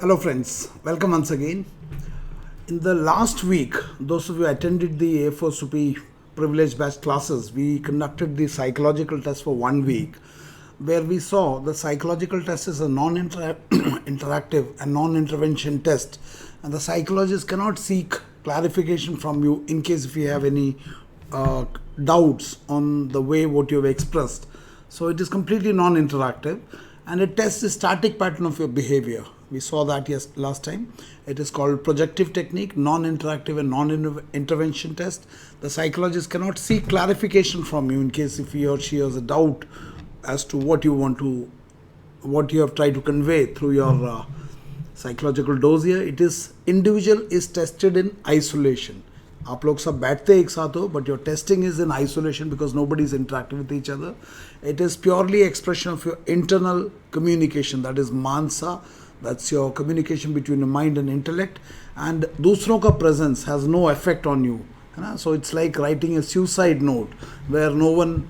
Hello friends, welcome once again. In the last week, those of you who attended the A4SUPI privileged batch classes, we conducted the psychological test for 1 week, where we saw the psychological test is a non-interactive and non-intervention test, and the psychologist cannot seek clarification from you in case if you have any uh, doubts on the way what you have expressed. So it is completely non-interactive, and it tests the static pattern of your behavior. We saw that last time. It is called projective technique, non-interactive and non-intervention test. The psychologist cannot seek clarification from you in case if he or she has a doubt as to what you have tried to convey through your psychological dossier. It is individual is tested in isolation. आप लोग सब बैठते एक साथ हो, but your testing is in isolation because nobody is interacting with each other. It is purely expression of your internal communication, that is mansa. That's your communication between your mind and intellect, and दूसरों का presence has no effect on you, है ना? So it's like writing a suicide note where no one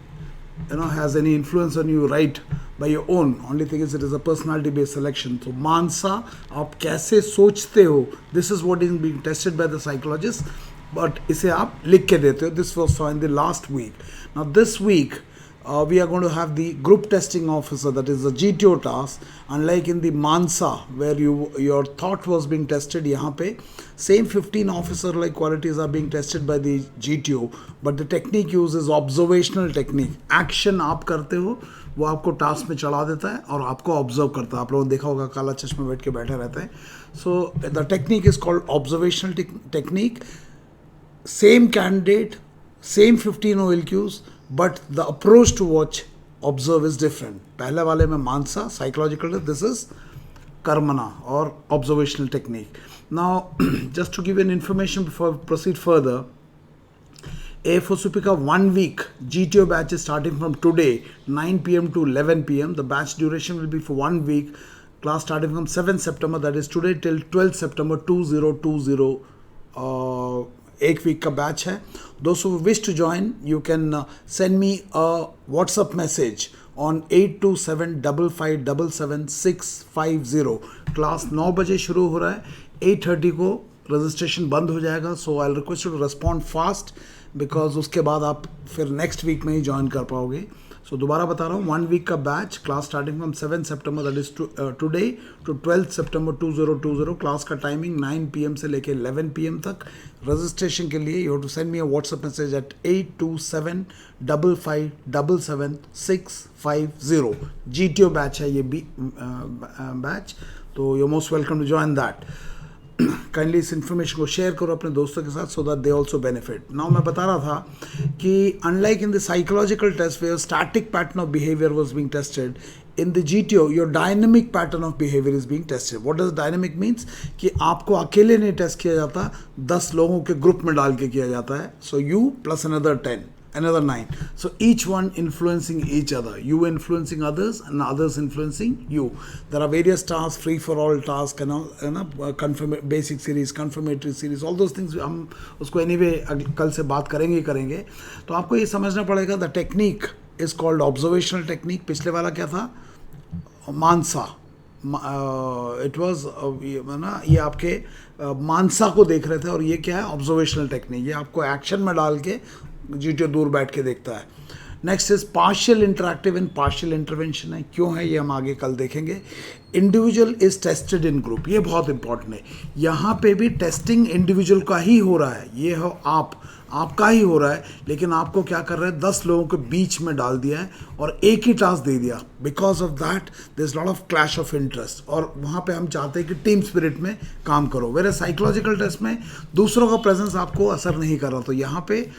has any influence on you. Write by your own. Only thing is it is a personality based selection. So mansa, आप कैसे सोचते हो, this is what is being tested by the psychologist, but इसे आप लिख के देते हो. This was saw in the last week. Now this week we are going to have the group testing officer, that is the GTO task. Unlike in the Mansa where your thought was being tested, यहाँ पे same 15 officer like qualities are being tested by the GTO, but the technique used is observational technique. Action आप करते हो, वो आपको task में चढ़ा देता है और आपको ऑब्जर्व करता है. आप लोगों ने देखा होगा काला चश्मा बैठ के बैठे रहता है. So the technique is called observational technique. Same candidate, same 15 OLQs, but the approach to watch, observe is different. पहले वाले में मानसा psychological, this is कर्मना or observational technique. Now, just to give you an information before we proceed further, A4SUPI का 1 week GTO batch is starting from today, 9 p.m. to 11 p.m. The batch duration will be for 1 week. Class starting from 7th September, that is today, till 12th September 2020. एक week का batch है. Those who wish to join, you can send me a WhatsApp message on 8275577650. Class 9 बजे शुरू हो रहा है, 8:30 को registration बंद हो जाएगा. So I request you to respond fast, because उसके बाद आप फिर नेक्स्ट वीक में ही ज्वाइन कर पाओगे. सो दोबारा बता रहा हूँ, 1 वीक का बैच, क्लास स्टार्टिंग फ्रॉम 7 सितंबर, दैट इज टुडे, टू 12 सितंबर 2020. क्लास का टाइमिंग 9 PM से लेके 11 PM तक. रजिस्ट्रेशन के लिए you have to send me a WhatsApp message at 8275577650. GTO batch है ये भी बैच, तो you most welcome to join that. Kindly इस इन्फॉर्मेशन को शेयर करो अपने दोस्तों के साथ, so that they also benefit. Now मैं बता रहा था कि unlike in the psychological test where static pattern of behaviour was being tested, in the GTO your dynamic pattern of behavior is being tested. What does dynamic means? कि आपको अकेले नहीं test किया जाता, 10 लोगों के ग्रुप में डाल के किया जाता है. So you plus another 10, another 9. So each one influencing each other. You influencing others and others influencing you. There are various tasks, free for all tasks, basic series, confirmatory series, all those things. हम उसको anyway कल से बात करेंगे. तो आपको ये समझना पड़ेगा, the technique is called observational technique. पिछले वाला क्या था? मानसा. इट वॉज ना, ये आपके मानसा को देख रहे थे, और ये क्या है? Observational technique. ये आपको एक्शन में डाल के जीटीओ दूर बैठ के देखता है. Next is partial interactive and partial intervention है. क्यों है ये हम आगे कल देखेंगे. Individual is tested in group, ये बहुत इंपॉर्टेंट है. यहाँ पे भी टेस्टिंग इंडिविजुअल का ही हो रहा है. ये हो आपका ही हो रहा है, लेकिन आपको क्या कर रहा है, 10 लोगों के बीच में डाल दिया है और एक ही टास्क दे दिया. Because of that there is lot of clash of interest, और वहाँ पे हम चाहते हैं कि टीम स्पिरिट में काम करो. वेरे साइकोलॉजिकल टेस्ट में दूसरों का प्रेजेंस आपको असर नहीं कर रहा. तो यहाँ पे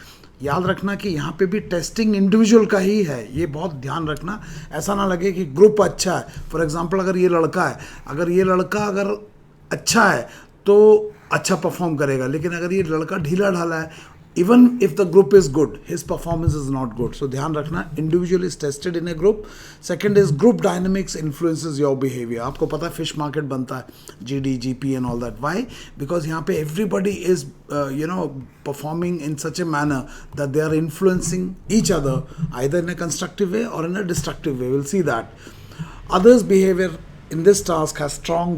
याद रखना कि यहाँ पे भी टेस्टिंग इंडिविजुअल का ही है. ये बहुत ध्यान रखना, ऐसा ना लगे कि ग्रुप अच्छा है. फॉर एग्जांपल अगर ये लड़का है, अगर अच्छा है तो अच्छा परफॉर्म करेगा, लेकिन अगर ये लड़का ढीला ढाला है, even if the group is good, his performance is not good. So ध्यान रखना, individual is tested in a group. Second is group dynamics influences your behavior. आपको पता है fish market बनता है, GD, GP and all that. Why? Because यहाँ पे everybody is performing in such a manner that they are influencing each other either in a constructive way or in a destructive way. We'll see that. Others' behavior in this task has strong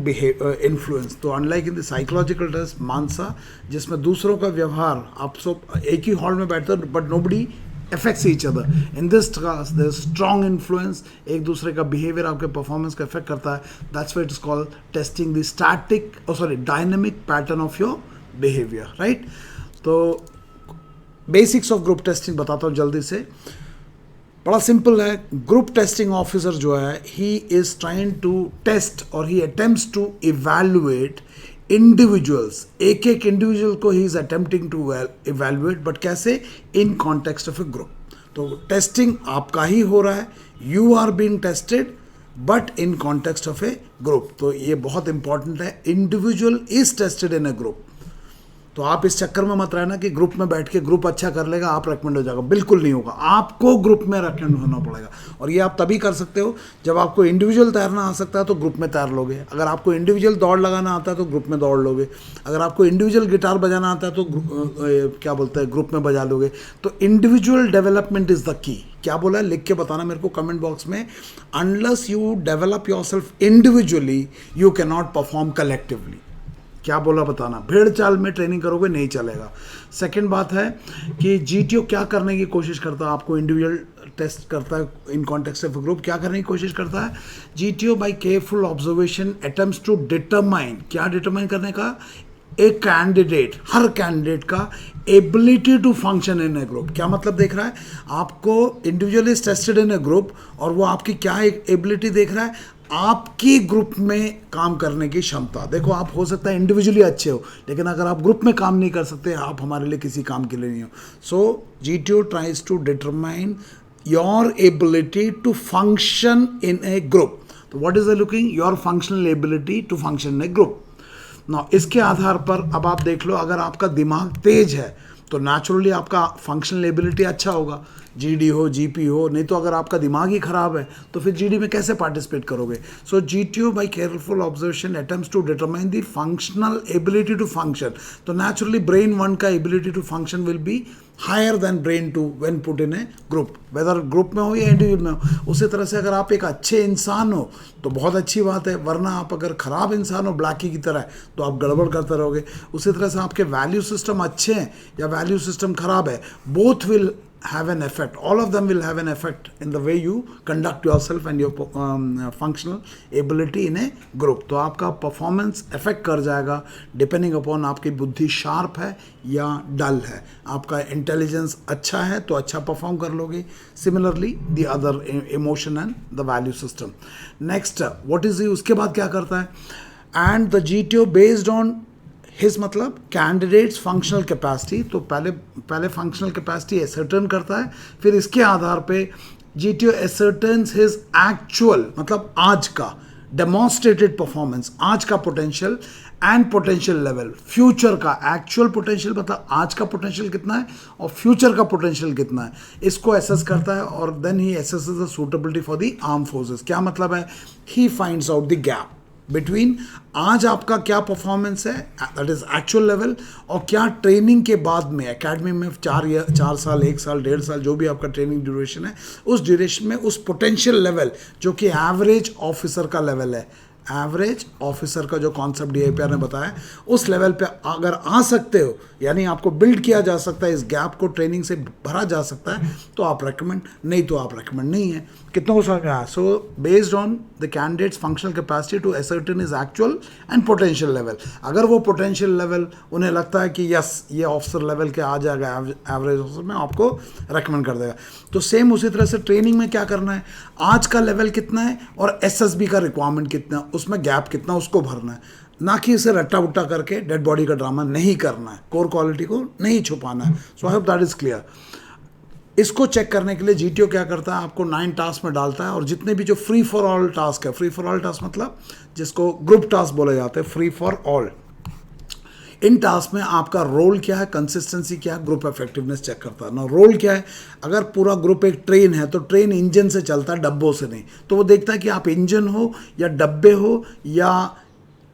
influence. तो unlike in the psychological test मानसा, जिसमें दूसरों का व्यवहार, आप सब एक ही hall में बैठते हो but nobody affects each other. In this task there is strong influence, एक दूसरे का behavior आपके performance को affect करता है. That's why it is called testing the dynamic pattern of your behavior, right? तो basics of group testing बताता हूँ जल्दी से. बड़ा सिंपल है. ग्रुप टेस्टिंग ऑफिसर जो है, he is trying to test और he attempts to evaluate individuals. एक एक इंडिविजुअल को he is attempting to evaluate, but कैसे? In context of a group. तो टेस्टिंग आपका ही हो रहा है, you are being tested but in context of a group. तो ये बहुत इंपॉर्टेंट है. Individual is tested in a group. तो आप इस चक्कर में मत रहना कि ग्रुप में बैठ के ग्रुप अच्छा कर लेगा, आप रेकमेंड हो जाएगा. बिल्कुल नहीं होगा. आपको ग्रुप में रेकमेंड होना पड़ेगा. और ये आप तभी कर सकते हो जब आपको इंडिविजुअल तैरना आ सकता है तो ग्रुप में तैर लोगे. अगर आपको इंडिविजुअल दौड़ लगाना आता है तो ग्रुप में दौड़ लोगे. अगर आपको इंडिविजुअल गिटार बजाना आता है तो क्या बोलते हैं, ग्रुप में बजा लोगे. तो individual development is the key. क्या बोला है लिख के बताना मेरे को कमेंट बॉक्स में. Unless you develop yourself individually you can not perform collectively. क्या बोला बताना. भेड़ चाल में ट्रेनिंग करोगे नहीं चलेगा. सेकंड बात है कि जीटीओ क्या करने की कोशिश करता है, आपको इंडिविजुअल टेस्ट करता है इन कॉन्टेक्स्ट ऑफ ग्रुप. क्या करने की कोशिश करता है GTO? By careful observation attempts to determine. क्या डिटरमाइन करने का? एक कैंडिडेट, हर कैंडिडेट का ability to function in a group. क्या मतलब देख रहा है? आपको individual is tested in a group और वो आपकी क्या एबिलिटी देख रहा है? आपकी ग्रुप में काम करने की क्षमता. देखो, आप हो सकता है इंडिविजुअली अच्छे हो, लेकिन अगर आप ग्रुप में काम नहीं कर सकते, आप हमारे लिए किसी काम के लिए नहीं हो. So GTO tries to determine your ability to function in a group. तो what is the looking? Your functional ability to function in a group. ना इसके आधार पर अब आप देख लो, अगर आपका दिमाग तेज है तो नेचुरली आपका फंक्शनल एबिलिटी अच्छा होगा. जीडी हो, जीपी हो. नहीं तो अगर आपका दिमाग ही खराब है तो फिर जीडी में कैसे पार्टिसिपेट करोगे? So GTO by careful observation attempts to determine the functional ability to function. तो नेचुरली ब्रेन 1 का ability to function will be higher than brain 2 when put in a group, whether group में हो या individual में हो. उसी तरह से अगर आप एक अच्छे इंसान हो तो बहुत अच्छी बात है, वरना आप अगर खराब इंसान हो ब्लैकी की तरह तो आप गड़बड़ करते रहोगे. उसी तरह से आपके वैल्यू सिस्टम अच्छे हैं या वैल्यू सिस्टम खराब है, both will have an effect. All of them will have an effect in the way you conduct yourself and your functional ability in a group. तो आपका परफॉर्मेंस अफेक्ट कर जाएगा depending upon आपकी बुद्धि sharp है या डल है. आपका इंटेलिजेंस अच्छा है तो अच्छा परफॉर्म कर लोगे. Similarly the other emotion and the value system. Next what is, उसके बाद क्या करता है? And the GTO based on his, मतलब कैंडिडेट्स फंक्शनल कैपेसिटी. तो पहले फंक्शनल कैपेसिटी एसर्टन करता है, फिर इसके आधार पे जीटीओ एसर्टन्स हिज एक्चुअल, मतलब आज का डेमोन्स्ट्रेटेड परफॉर्मेंस, आज का potential and potential level. Future का एक्चुअल पोटेंशियल मतलब आज का पोटेंशियल कितना है और फ्यूचर का पोटेंशियल कितना है, इसको एसेस करता है. और then he assesses the suitability for the arm forces. क्या मतलब है? He finds out the gap between आज आपका क्या परफॉर्मेंस है, दैट इज एक्चुअल लेवल, और क्या ट्रेनिंग के बाद में एकेडमी में 4 साल 1 साल 1.5 साल जो भी आपका ट्रेनिंग ड्यूरेशन है, उस ड्यूरेशन में उस पोटेंशियल लेवल जो कि एवरेज ऑफिसर का लेवल है, एवरेज ऑफिसर का जो कॉन्सेप्ट डीआईपीआर ने बताया, उस लेवल पे अगर आ सकते हो, यानी आपको बिल्ड किया जा सकता है, इस गैप को ट्रेनिंग से भरा जा सकता है, तो आप रेकमेंड, नहीं तो आप रेकमेंड नहीं है. कितना को समझ में आया? So based on the candidates functional capacity to ascertain is actual and potential level. अगर वो पोटेंशियल लेवल उन्हें लगता है कि यस ये ऑफिसर लेवल के आ जाएगा एवरेज ऑफिसर में, आपको रेकमेंड कर देगा. तो सेम उसी तरह से ट्रेनिंग में क्या करना है, आज का लेवल कितना है और एसएसबी का रिक्वायरमेंट कितना है, उसमें गैप कितना, उसको भरना है. ना कि इसे रट्टा बुट्टा करके डेड बॉडी का ड्रामा नहीं करना है, कोर क्वालिटी को नहीं छुपाना है. So I hope that is clear. इसको चेक करने के लिए जीटीओ क्या करता है, आपको 9 टास्क में डालता है, और जितने भी जो फ्री फॉर ऑल टास्क है, फ्री फॉर ऑल टास्क मतलब जिसको ग्रुप टास्क बोले जाते हैं, free for all, in task में आपका रोल क्या है, कंसिस्टेंसी क्या है, ग्रुप इफेक्टिवनेस चेक करता है ना. रोल क्या है? अगर पूरा ग्रुप एक ट्रेन है तो ट्रेन इंजन से चलता है, डब्बों से नहीं. तो वो देखता है कि आप इंजन हो या डब्बे हो या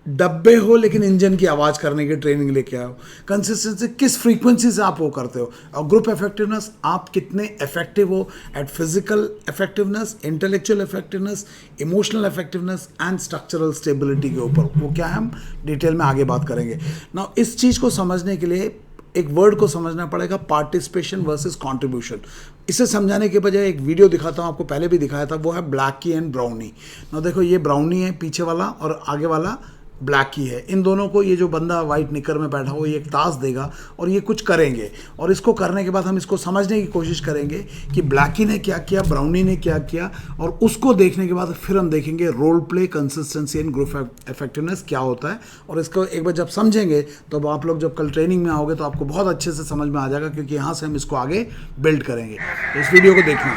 डब्बे हो लेकिन इंजन की आवाज़ करने की ट्रेनिंग लेके आओ। कंसिस्टेंसी किस फ्रीक्वेंसी से आप वो करते हो। और ग्रुप इफेक्टिवनेस, आप कितने इफेक्टिव हो eight physical effectiveness, intellectual effectiveness, emotional effectiveness and structural stability के ऊपर, वो क्या है हम डिटेल में आगे बात करेंगे ना। इस चीज़ को समझने के लिए एक वर्ड को समझना पड़ेगा, पार्टिसिपेशन वर्सेस कंट्रीब्यूशन। इसे समझाने के बजाय एक वीडियो दिखाता हूँ, आपको पहले भी दिखाया था, वो है ब्लैकी एंड ब्राउनी। ना देखो, ये ब्राउनी है पीछे वाला और आगे वाला ब्लैकी है। इन दोनों को, ये जो बंदा वाइट निकर में बैठा हो, ये एक टास्क देगा और ये कुछ करेंगे, और इसको करने के बाद हम इसको समझने की कोशिश करेंगे कि ब्लैकी ने क्या किया, ब्राउनी ने क्या किया, और उसको देखने के बाद फिर हम देखेंगे role play, consistency and group effectiveness क्या होता है। और इसको एक बार जब समझेंगे तो आप लोग जब कल ट्रेनिंग में आओगे तो आपको बहुत अच्छे से समझ में आ जाएगा, क्योंकि यहाँ से हम इसको आगे बिल्ड करेंगे। तो इस वीडियो को देखना।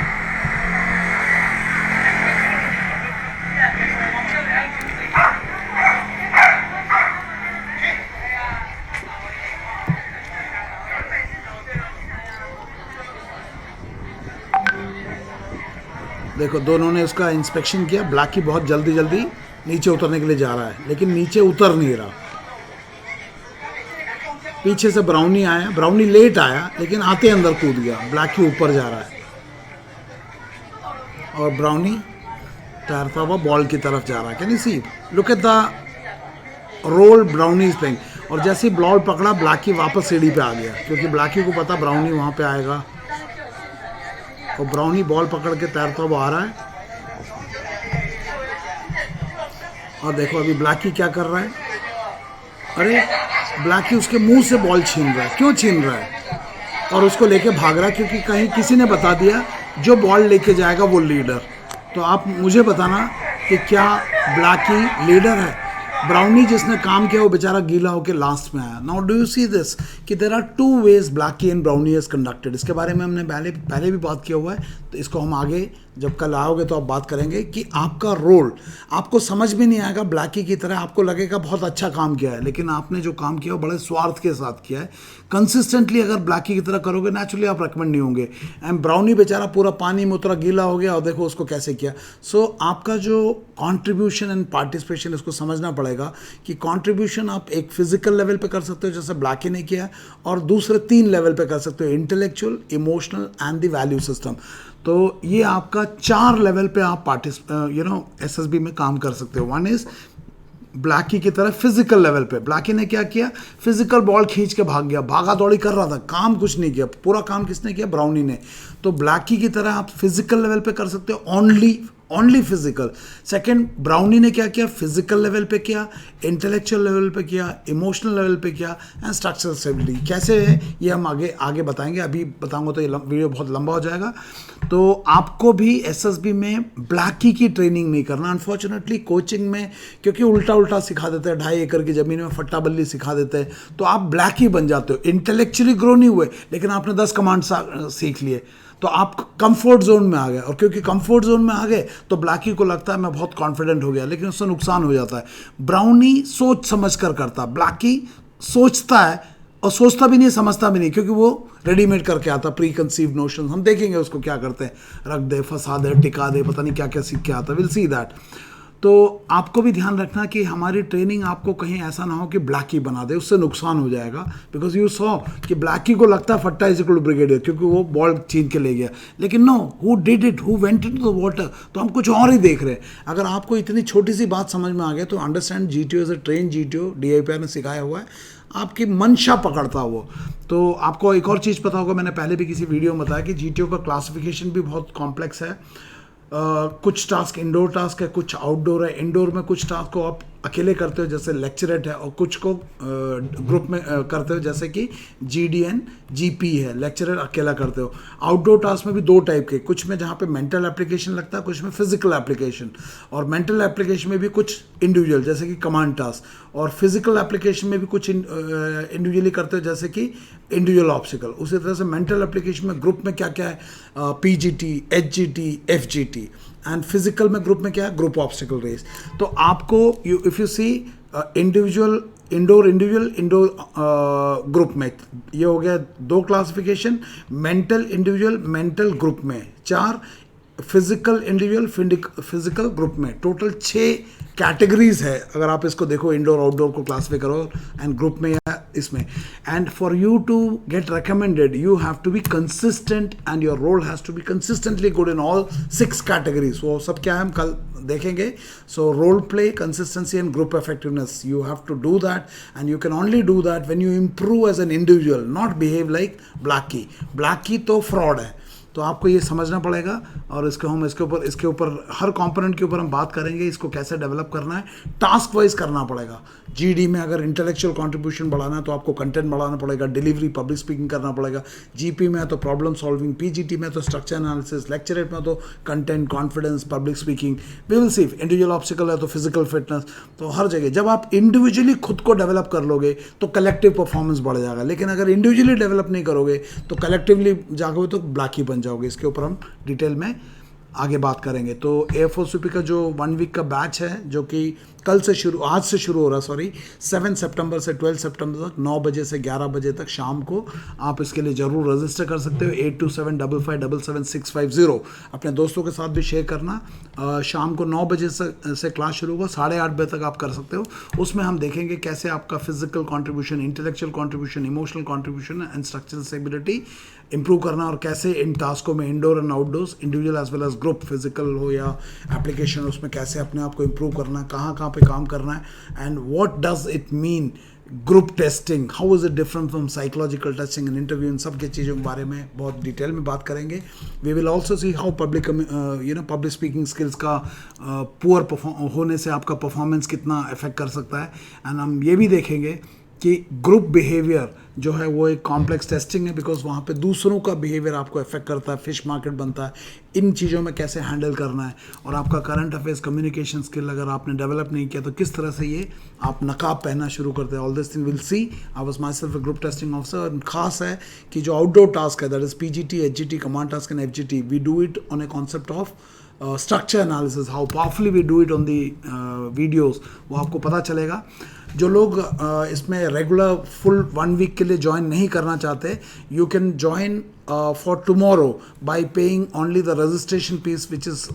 देखो, दोनों ने उसका इंस्पेक्शन किया। ब्लैकी बहुत जल्दी जल्दी नीचे उतरने के लिए जा रहा है, लेकिन नीचे उतर नहीं रहा। पीछे से ब्राउनी आया, ब्राउनी लेट आया लेकिन आते अंदर कूद गया। ब्लैकी ऊपर जा रहा है और ब्राउनी तैरता हुआ बॉल की तरफ जा रहा है। Can you see, look at the role Brownie is playing. और जैसे ही बॉल पकड़ा, ब्लैकी वापस सीढ़ी पे आ गया, क्योंकि ब्लैकी को पता ब्राउनी वहाँ पे आएगा। और ब्राउनी बॉल पकड़ के तैरता हुआ आ रहा है। और देखो अभी ब्लैकी क्या कर रहा है। अरे, ब्लैकी उसके मुंह से बॉल छीन रहा है। क्यों छीन रहा है? और उसको लेके भाग रहा है, क्योंकि कहीं किसी ने बता दिया जो बॉल लेके जाएगा वो लीडर। तो आप मुझे बताना कि क्या ब्लैकी लीडर है? ब्राउनी जिसने काम किया वो बेचारा गीला होकर लास्ट में आया। Now do you see this कि there are two ways Blackie and Brownie is conducted. इसके बारे में हमने पहले भी बात किया हुआ है, तो इसको हम आगे जब कल आओगे तो आप बात करेंगे कि आपका रोल आपको समझ में नहीं आएगा। ब्लैकी की तरह आपको लगेगा बहुत अच्छा काम किया है, लेकिन आपने जो काम किया वो बड़े स्वार्थ के साथ किया है। कंसिस्टेंटली अगर ब्लैकी की तरह करोगे, नेचुरली आप रिकमेंड नहीं होंगे। एंड ब्राउनी बेचारा पूरा पानी में उतरा, गीला हो गया, और देखो उसको कैसे किया। सो आपका जो कॉन्ट्रीब्यूशन एंड पार्टिसिपेशन, इसको समझना पड़ेगा कि कॉन्ट्रीब्यूशन आप एक फिजिकल लेवल पे कर सकते हो जैसे ब्लैकी ने किया, और दूसरे 3 लेवल पे कर सकते हो, intellectual, emotional and the value system. तो ये आपका 4 लेवल पे आप एसएसबी में काम कर सकते हो। वन इज ब्लैकी की तरह फिजिकल लेवल पे। ब्लैकी ने क्या किया, फिजिकल बॉल खींच के भाग गया, भागा दौड़ी कर रहा था, काम कुछ नहीं किया। पूरा काम किसने किया? ब्राउनी ने। तो ब्लैकी की तरह आप फिजिकल लेवल पे कर सकते हो, ओनली फिजिकल। सेकंड, ब्राउनी ने क्या किया? फिजिकल लेवल पे किया, इंटेलेक्चुअल लेवल पे किया, इमोशनल लेवल पे किया, एंड स्ट्रक्चरल स्टेबिलिटी। कैसे है ये हम आगे बताएंगे। अभी बताऊंगा तो ये वीडियो बहुत लंबा हो जाएगा। तो आपको भी एसएसबी में ब्लैकी की ट्रेनिंग नहीं करना अनफॉर्चुनेटली। कोचिंग में क्योंकि उल्टा सिखा देते हैं, 2.5 एकड़ की ज़मीन में फट्टा बल्ली सिखा देते हैं, तो आप ब्लैकी बन जाते हो। इंटेलेक्चुअली ग्रो नहीं हुए, लेकिन आपने 10 कमांड सीख लिए, तो आप कंफर्ट जोन में आ गए। और क्योंकि कंफर्ट जोन में आ गए तो ब्लैकी को लगता है मैं बहुत कॉन्फिडेंट हो गया, लेकिन उससे नुकसान हो जाता है। ब्राउनी सोच समझ कर करता, ब्लैकी सोचता है, और सोचता भी नहीं, समझता भी नहीं, क्योंकि वो रेडीमेड करके आता, प्री कंसीव नोशन। हम देखेंगे उसको क्या करते हैं, रख दे, फंसा दे, टिका दे, पता नहीं क्या क्या सीख के आता, विल सी दैट। तो आपको भी ध्यान रखना कि हमारी ट्रेनिंग आपको कहीं ऐसा ना हो कि ब्लैकी बना दे, उससे नुकसान हो जाएगा। बिकॉज यू सॉ कि ब्लैकी को लगता है फट्टा इज इक्वल टू ब्रिगेडियर, क्योंकि वो बॉल छीन के ले गया, लेकिन no, who did it, who went into the water. तो हम कुछ और ही देख रहे हैं। अगर आपको इतनी छोटी सी बात समझ में आ गया तो understand GTO is a train GTO, DIPR ने सिखाया हुआ है, आपकी मंशा पकड़ता वो। तो आपको एक और चीज़ पता होगा, मैंने पहले भी किसी वीडियो में बताया कि जीटीओ का क्लासिफिकेशन भी बहुत कॉम्प्लेक्स है। कुछ टास्क इंडोर टास्क है, कुछ आउटडोर है। इंडोर में कुछ टास्क को आप अकेले करते हो जैसे लेक्चरेट है, और कुछ को ग्रुप में करते हो जैसे कि जीडीएन जीपी है, लेक्चरर अकेला करते हो। आउटडोर टास्क में भी 2 टाइप के, कुछ में जहाँ पे मेंटल एप्लीकेशन लगता है, कुछ में फिजिकल एप्लीकेशन। और मेंटल एप्लीकेशन में भी कुछ इंडिविजुअल जैसे कि कमांड टास्क, और फिजिकल एप्लीकेशन में भी कुछ इंडिविजुअली करते हो जैसे कि इंडिविजुअल ऑब्स्टिकल। उसी तरह से मेंटल एप्लीकेशन में ग्रुप में क्या क्या है, PGT, HGT, FGT. And physical में ग्रुप में क्या है, ग्रुप ऑब्स्टिकल रेस। तो आपको if you see individual, indoor group में ये हो गया 2 classification. Mental individual, mental group में 4, फिजिकल इंडिविजुअल, फिजिकल ग्रुप में टोटल 6 कैटेगरीज है। अगर आप इसको देखो इंडोर आउटडोर को क्लासीफाई करो एंड ग्रुप में या इसमें, and for you to get recommended you have to be consistent and your role has to be consistently good in all 6 categories. वो सब क्या है हम कल देखेंगे। So role play, consistency and group effectiveness, you have to do that and you can only do that when you improve as an individual, not behave like Blackie. Blackie तो fraud है, तो आपको ये समझना पड़ेगा। और इसके ऊपर हर कंपोनेंट के ऊपर हम बात करेंगे, इसको कैसे डेवलप करना है, टास्क वाइज करना पड़ेगा। जीडी में अगर इंटेलेक्चुअल कंट्रीब्यूशन बढ़ाना है तो आपको कंटेंट बढ़ाना पड़ेगा, डिलीवरी, पब्लिक स्पीकिंग करना पड़ेगा। जीपी में तो प्रॉब्लम सॉल्विंग, पीजीटी में तो स्ट्रक्चर एनालिसिस, लेक्चरेट में तो content, confidence, public speaking. We will see individual obstacle है तो फिजिकल फिटनेस। तो हर जगह जब आप इंडिविजुअली खुद को डेवलप कर लोगे तो कलेक्टिव परफॉर्मेंस बढ़ जाएगा, लेकिन अगर इंडिविजुअली डेवलप नहीं करोगे तो कलेक्टिवली जाओगे तो ब्लैकी बन जाओगे। इसके ऊपर हम डिटेल में आगे बात करेंगे। तो AFOSUP का जो 1 वीक का बैच है, जो कि आज से शुरू हो रहा है, 7 सितंबर से 12 सितंबर तक 9 बजे से 11 बजे तक शाम को आप इसके लिए ज़रूर रजिस्टर कर सकते हो। 8275577650 अपने दोस्तों के साथ भी शेयर करना। शाम को 9 बजे से क्लास शुरू होगा, 8:30 बजे तक आप कर सकते हो। उसमें हम देखेंगे कैसे आपका physical contribution, intellectual contribution, emotional contribution and structural stability improve करना, और कैसे इन टास्कों में indoor and outdoors, individual as well as group, physical हो या एप्लीकेशन, उसमें कैसे अपने आप को इंप्रूव करना है, कहाँ पे काम करना है, and what does it mean group testing, how is it different from psychological testing and interview. इन सब के चीज़ों के बारे में बहुत डिटेल में बात करेंगे। We will also see how public speaking skills का पुअर होने से आपका परफॉर्मेंस कितना इफेक्ट कर सकता है। एंड हम ये भी देखेंगे कि ग्रुप बिहेवियर जो है वो एक कॉम्प्लेक्स टेस्टिंग है, बिकॉज वहाँ पे दूसरों का बिहेवियर आपको इफेक्ट करता है, फिश मार्केट बनता है। इन चीज़ों में कैसे हैंडल करना है, और आपका करंट अफेयर्स, कम्युनिकेशन स्किल अगर आपने डेवलप नहीं किया तो किस तरह से ये आप नकाब पहनना शुरू करते हैं। All this thing will see. I was myself a group testing officer. और खास है कि जो आउटडोर टास्क है, that is PGT, HGT, command task and FGT, we do it on a concept of structure analysis, how powerfully we do it on the videos, वो आपको पता चलेगा। जो लोग इसमें रेगुलर फुल 1 वीक के लिए ज्वाइन नहीं करना चाहते, you can join for tomorrow bye paying only the registration fees which is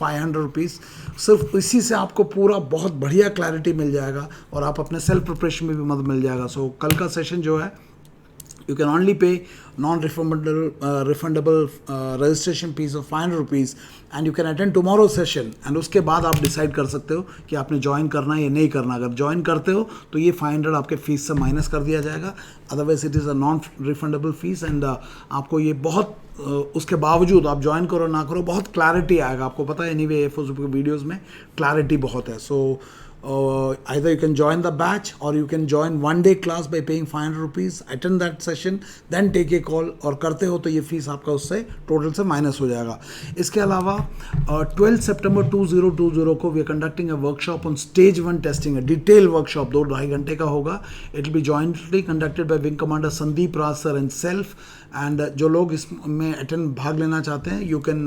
₹500। सिर्फ इसी से आपको पूरा बहुत बढ़िया क्लैरिटी मिल जाएगा और आप अपने सेल्फ प्रिपरेशन में भी मदद मिल जाएगा। सो कल का सेशन जो है, you can only pay non-refundable registration fees of ₹500 and you can attend tomorrow's session, and उसके बाद आप डिसाइड कर सकते हो कि आपने ज्वाइन करना है या नहीं करना। अगर ज्वाइन करते हो तो ये 500 आपके फीस से माइनस कर दिया जाएगा, otherwise it is a non refundable fees. And आपको ये बहुत उसके बावजूद आप ज्वाइन करो ना करो बहुत क्लैरिटी आएगा। आपको पता है एनीवे AFOSUP के वीडियोज़ में क्लैरिटी बहुत है। सो either you can join the batch or you can join 1 day class by paying ₹500, attend that session, then take a call, और करते हो तो ये फीस आपका उससे टोटल से माइनस हो जाएगा। इसके अलावा 12 सितंबर 2020 को we are conducting a workshop on stage 1 testing, detail workshop 2-2.5 घंटे का होगा। It will be jointly conducted by wing commander Sandeep Raj sir and self. And जो लोग इसमें भाग लेना चाहते हैं, you can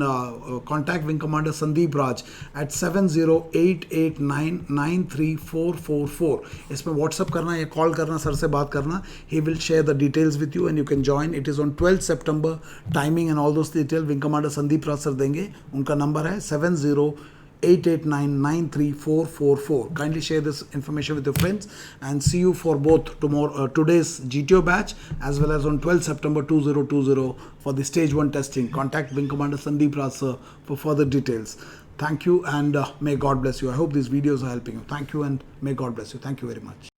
contact wing commander Sandeep Raj at 7088993444। इसमें व्हाट्सअप करना या कॉल करना, सर से बात करना। He will share the details with you and you can join. It is on 12 September, timing and all those detail wing commander Sandeep Raj sir देंगे। उनका number है 7088993444। Kindly share this information with your friends and see you for both today's GTO batch as well as on 12 September 2020 for the stage 1 testing. Contact Wing Commander Sandeep Raj sir for further details. Thank you and may God bless you. I hope these videos are helping you. Thank you and may God bless you. Thank you very much.